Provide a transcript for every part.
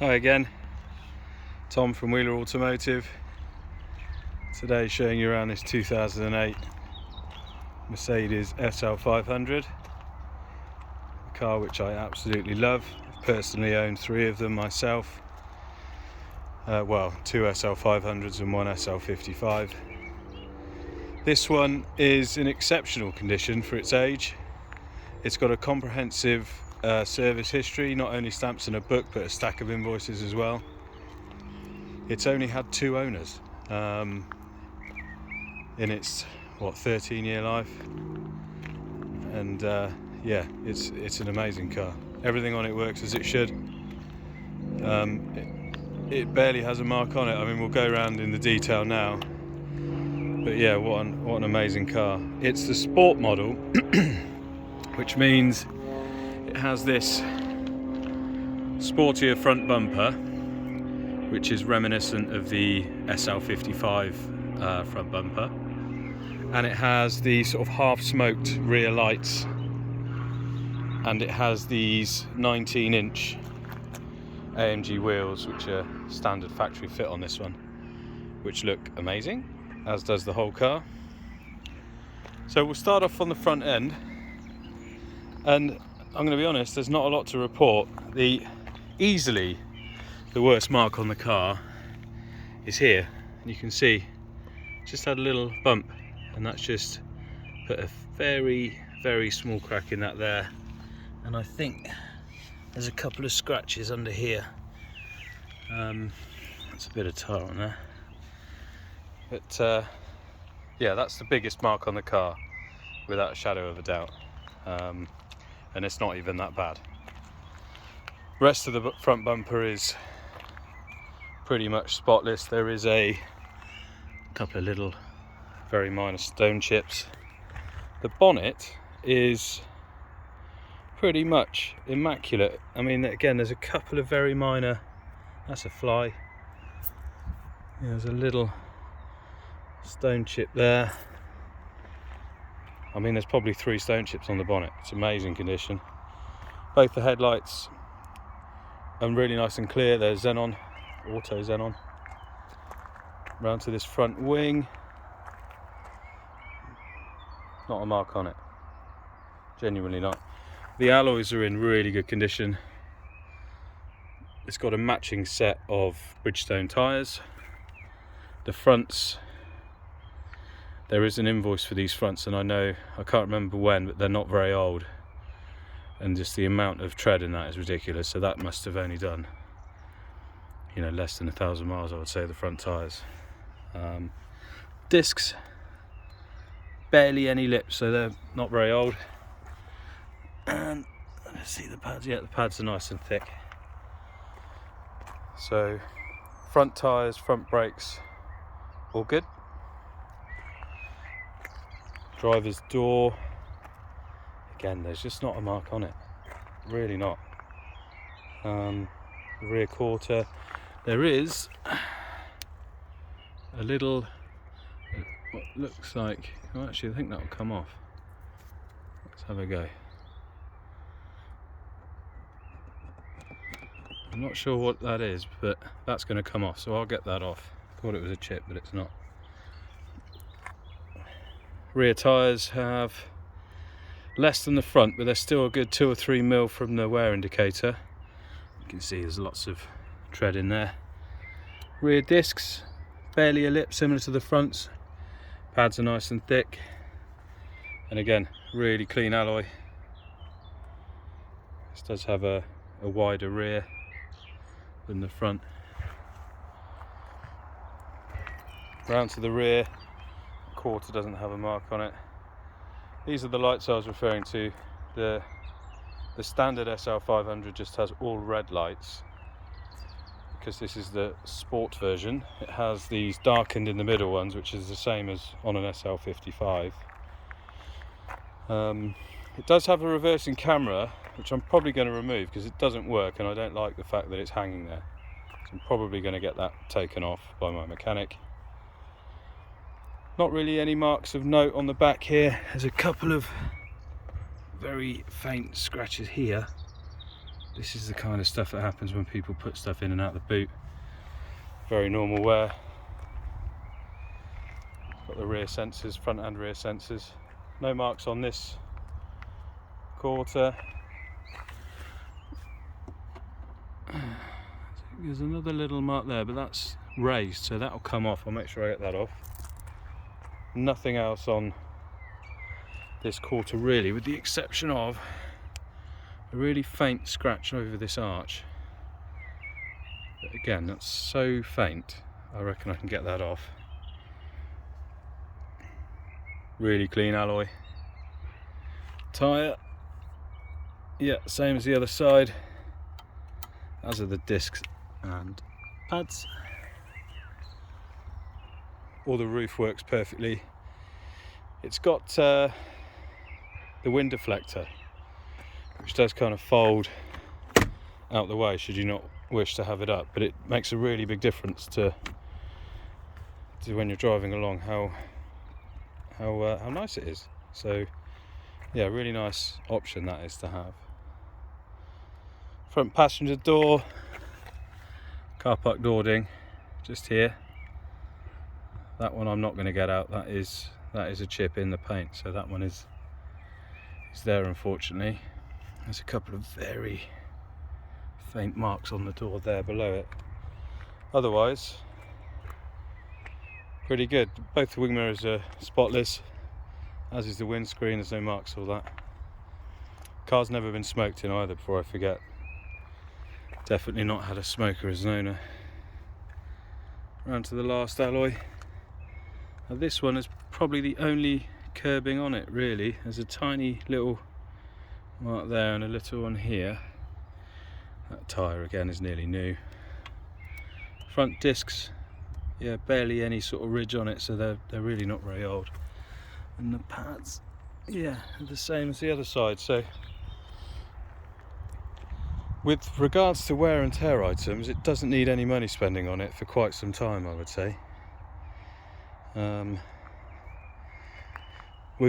Hi again, Tom from Wheeler Automotive. Today showing you around this 2008 Mercedes SL500, a car which I absolutely love. I've personally owned 3 of them myself. Well, 2 SL500s and 1 SL55. This one is in exceptional condition for its age. It's got a comprehensive service history, not only stamps in a book but a stack of invoices as well. It's only had 2 owners in its 13-year life, and yeah, it's an amazing car. Everything on it works as it should. It barely has a mark on it. I mean, we'll go around in the detail now, but yeah, what an amazing car. It's the sport model which means it has this sportier front bumper, which is reminiscent of the SL55 front bumper, and it has the sort of half-smoked rear lights, and it has these 19-inch AMG wheels, which are standard factory fit on this one, which look amazing, as does the whole car. So we'll start off on the front end, and I'm going to be honest, there's not a lot to report. Easily the worst mark on the car is here, and you can see just had a little bump, and that's just put a very small crack in that there, and I think there's a couple of scratches under here. That's a bit of tar on there, but yeah, that's the biggest mark on the car without a shadow of a doubt, and it's not even that bad. The rest of the front bumper is pretty much spotless. There is a couple of little very minor stone chips. The bonnet is pretty much immaculate. I mean, again, there's a couple of very minor, that's a fly. Yeah, there's a little stone chip there. I mean, there's probably 3 stone chips on the bonnet. It's amazing condition. Both the headlights are really nice and clear. They're xenon, auto xenon. Round to this front wing, not a mark on it, genuinely not. The alloys are in really good condition. It's got a matching set of Bridgestone tyres. The fronts, there is an invoice for these fronts, and I can't remember when, but they're not very old, and just the amount of tread in that is ridiculous. So that must have only done, you know, less than 1,000 miles, I would say, the front tyres. Discs, barely any lips, so they're not very old. And let's see the pads. Yeah, the pads are nice and thick. So front tyres, front brakes, all good. Driver's door, again, there's just not a mark on it, really not. Rear quarter, there is a little, what looks like, well, actually I think that'll come off. Let's have a go. I'm not sure what that is, but that's going to come off, so I'll get that off. I thought it was a chip, but it's not. Rear tyres have less than the front, but they're still a good 2 or 3 mil from the wear indicator. You can see there's lots of tread in there. Rear discs, barely a lip, similar to the fronts. Pads are nice and thick, and again, really clean alloy. This does have a wider rear than the front. Round to the rear, quarter doesn't have a mark on it. These are the lights I was referring to. The standard SL500 just has all red lights, because this is the sport version. It has these darkened in the middle ones, which is the same as on an SL55. It does have a reversing camera, which I'm probably going to remove because it doesn't work, and I don't like the fact that it's hanging there. So I'm probably going to get that taken off by my mechanic. Not really any marks of note on the back here. There's a couple of very faint scratches here, This is the kind of stuff that happens when people put stuff in and out of the boot. Very normal wear. Got the rear sensors, front and rear sensors. No marks on this quarter. There's another little mark there, but that's raised, so that'll come off. I'll make sure I get that off. Nothing else on this quarter really, with the exception of a really faint scratch over this arch. But again, that's so faint, I reckon I can get that off. Really clean alloy. Tyre, yeah, same as the other side, as are the discs and pads. All the roof works perfectly. It's got the wind deflector, which does kind of fold out the way should you not wish to have it up, but it makes a really big difference to when you're driving along how nice it is. So yeah, really nice option that is to have. Front passenger door, car park door ding, just here. That one I'm not going to get out. That is a chip in the paint, so that one is there unfortunately. There's a couple of very faint marks on the door there below it. Otherwise, pretty good. Both the wing mirrors are spotless, as is the windscreen. There's no marks or that. Car's never been smoked in either, before I forget. Definitely not had a smoker as an owner. Round to the last alloy. Now this one is probably the only curbing on it really. There's a tiny little mark there and a little one here. That tyre again is nearly new. Front discs, yeah, barely any sort of ridge on it, so they're really not very old. And the pads, yeah, are the same as the other side. So with regards to wear and tear items, it doesn't need any money spending on it for quite some time, I would say. We're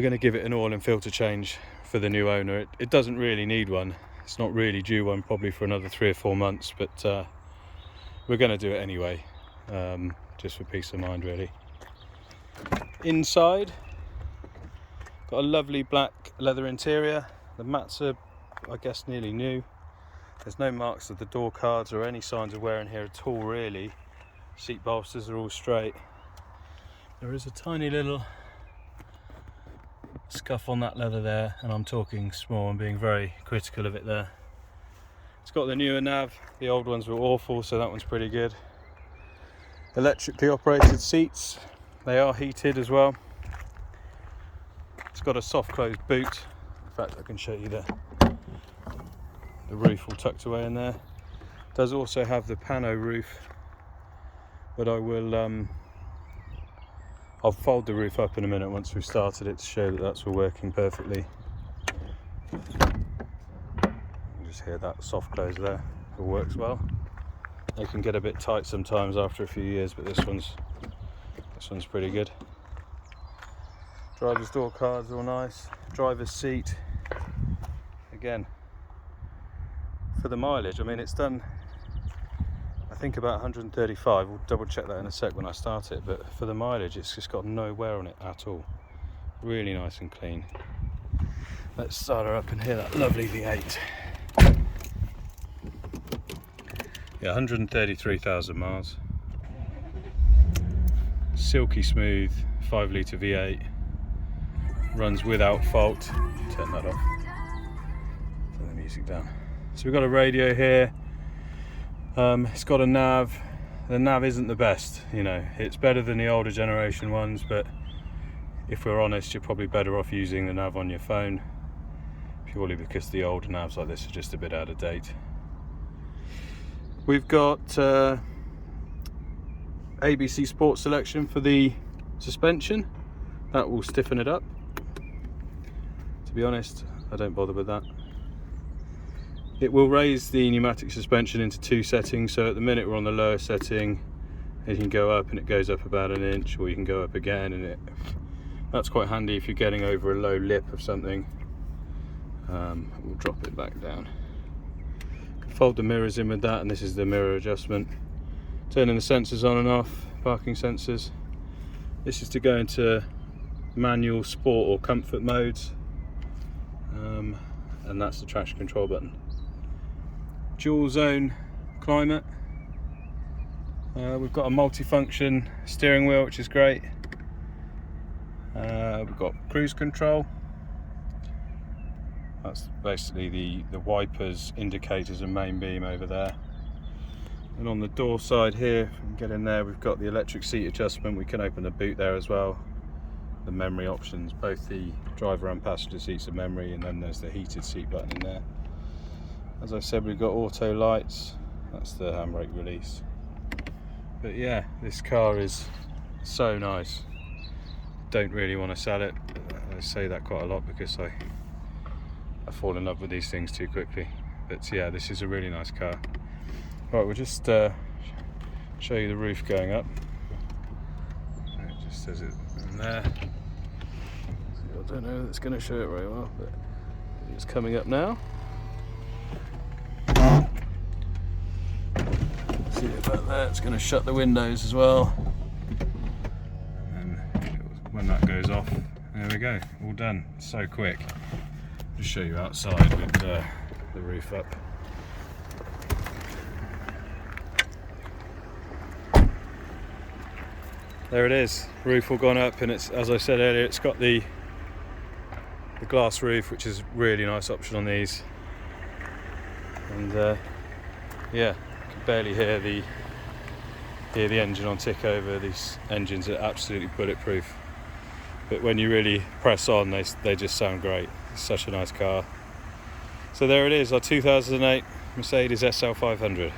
going to give it an oil and filter change for the new owner. It doesn't really need one. It's not really due one probably for another 3 or 4 months, but we're going to do it anyway, just for peace of mind really. Inside, got a lovely black leather interior. The mats are, I guess, nearly new. There's no marks of the door cards or any signs of wear in here at all really. Seat bolsters are all straight. There is a tiny little scuff on that leather there, and I'm talking small and being very critical of it there. It's got the newer nav. The old ones were awful, so that one's pretty good. Electrically operated seats. They are heated as well. It's got a soft closed boot. In fact, I can show you the roof all tucked away in there. It does also have the pano roof, but I will I'll fold the roof up in a minute once we've started it to show that that's all working perfectly. You can just hear that soft close there. It works well. They can get a bit tight sometimes after a few years, but this one's pretty good. Driver's door cards all nice. Driver's seat, again, for the mileage, I mean, it's done I think about 135. We'll double check that in a sec when I start it, but for the mileage it's just got no wear on it at all. Really nice and clean. Let's start her up and hear that lovely V8. Yeah, 133,000 miles. Silky smooth 5 litre V8. Runs without fault. Turn that off. Turn the music down. So we've got a radio here. It's got a nav. The nav isn't the best, you know. It's better than the older generation ones, but if we're honest, you're probably better off using the nav on your phone, purely because the older navs like this are just a bit out of date. We've got ABC Sport selection for the suspension. That will stiffen it up. To be honest, I don't bother with that. It will raise the pneumatic suspension into 2 settings, so at the minute we're on the lower setting, and you can go up and it goes up about 1 inch, or you can go up again, and that's quite handy if you're getting over a low lip of something. We'll drop it back down. fold the mirrors in with that, and this is the mirror adjustment. Turning the sensors on and off, parking sensors. This is to go into manual, sport or comfort modes, and that's the traction control button. Dual zone climate. We've got a multi-function steering wheel, which is great. We've got cruise control. That's basically the wipers, indicators and main beam over there. And on the door side here, if we can get in there, we've got the electric seat adjustment. We can open the boot there as well. The memory options, both the driver and passenger seats are memory, and then there's the heated seat button in there. As I said, we've got auto lights. That's the handbrake release. But yeah, this car is so nice. Don't really want to sell it. I say that quite a lot because I fall in love with these things too quickly. But yeah, this is a really nice car. Right, we'll just show you the roof going up. It just says it in there. I don't know if it's going to show it very well, but it's coming up now. See it about there, it's going to shut the windows as well. And when that goes off, there we go, all done. So quick. Just show you outside with the roof up. There it is, roof all gone up, and it's, as I said earlier, it's got the glass roof, which is a really nice option on these. And yeah, you can barely hear the engine on tick over. These engines are absolutely bulletproof, but when you really press on, they just sound great. It's such a nice car. So there it is, our 2008 Mercedes SL500.